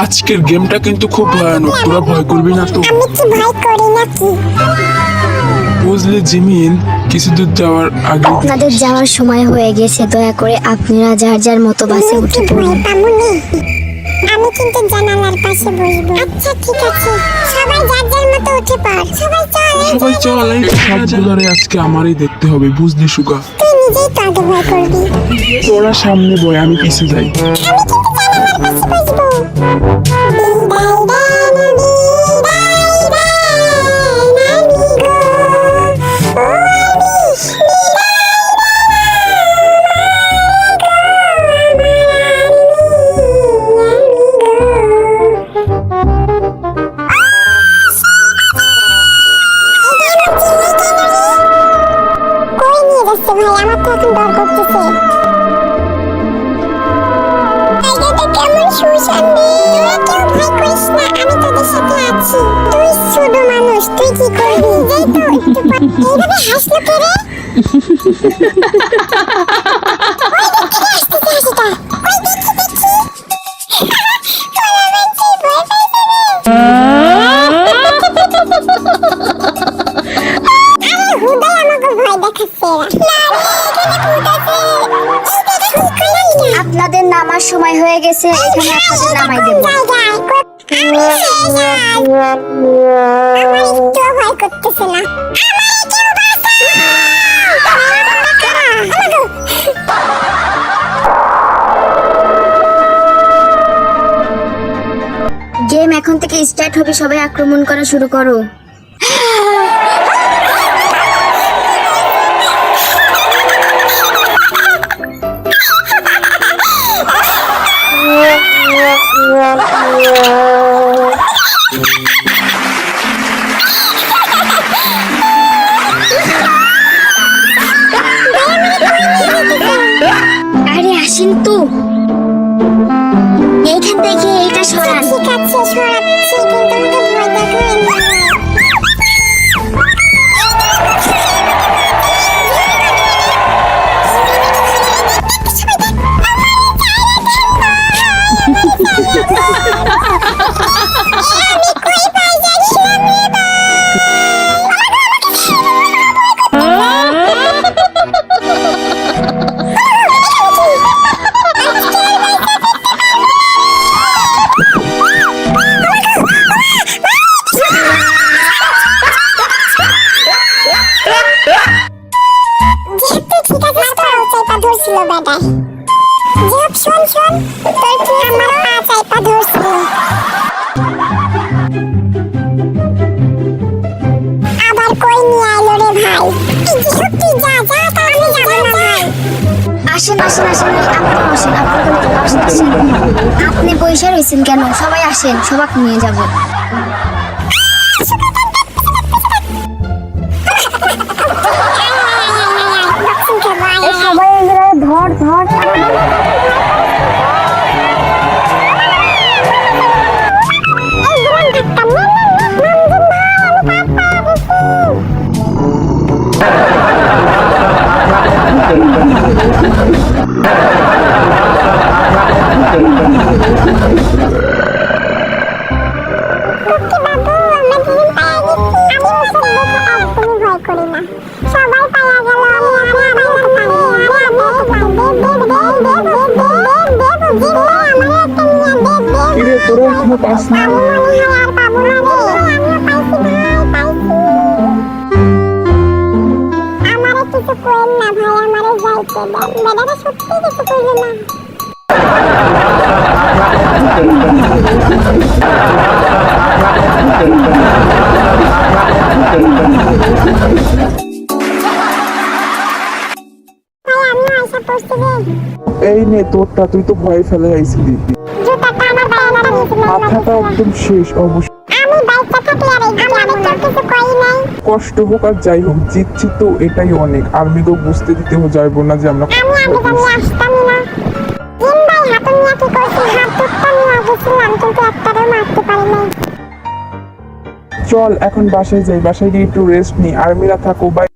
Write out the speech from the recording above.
আজকের গেমটা কিন্তু খুব ভয়ানক, তোরা ভয় করবি না তো? আমি কি ভয় করি নাকি? বুঝলি জিমিন, কিছু দূর যাওয়ার আগে আপনাদের যাওয়ার সময় হয়ে গেছে, দয়া করে আপনারা যার যার মতো বাসে উঠে পড়ুন। আমি কিন্তু জানালার পাশে বসবো। আচ্ছা ঠিক আছে, সবাই যার যার মতো উঠে পড়। সবাই চল, এই সবগুলোরে আজকে আমারই দেখতে হবে, বুঝলি সুগা? তুই নিজেই তো আগে ভয় করবি। তোরা সামনে বয়, আমি পিছে যাই। আমি কিন্তু জানালার পাশে বসবো। ভাই আমার তো এখন ডর করতেছে। জায়গাটা কেমন শুনশান রে। তোরা কেউ ভয় করিস না, আমি তোদের সাথে আছি। তুই ছোট মানুষ, তুই কি করবি? এই তো একটু পর এইভাবে হাসলো কে রে? আপনাদের নামার সময় হয়ে গেছে, এখানে আপনাদের নামাই দেব। ভয় করতেছে না। গেম এখন থেকে স্টার্ট হবে, সবাই আক্রমণ করা শুরু করো। আরে আসেন তো, এইখান থেকে এইটা সরান। ঠিক আছে সরাচ্ছি, কিন্তু আমাকে ভয় দেখাবেন না। শোন শোন, তোর কি আমার পা চাইপা ধরছিল? আবার কই নিয়ে আইলো রে ভাই? এই যে সত্যি যা যা, তা আমি যাব না ভাই। আসেন আসেন আসেন, আপনারা আসেন, আপনারা আসেন আসেন। আপনি পয়সা রয়েছেন কেন? সবাই আসেন, সবাক নিয়ে যাব। সবাই ধর ধর। তোরা এখনো পাস না? আমারে কিছু কইল না ভাই, আমারে যাইতে দেন। বেটাটা সত্যি কিছু কইল না। এই নে তোরটা, তুই তো ভয় ফেলে আইছিলি। জুতাটা আমার বাবাটা নিয়েছিল। মাথাটা একদম শেষ অবশ্য। আমি বাইকটা থাকলে আর এই আমি তো কিছু কই নাই। কষ্ট হোক আর যাই হোক, জিতছি তো এটাই অনেক। আর্মিকেও বুঝতে দিতে যাইবো না যে আমরা আমি আগে জানলে আসতামই না। জিন ভাই হাতুন নিয়ে কি করছে? হাত দুটো নিয়ে আসছিলাম, কিন্তু একটারও মারতে পারি নাই। চল এখন বাসায় যাই, বাসায় গিয়ে একটু রেস্ট নিই। আর্মিরা থাকো, বাই।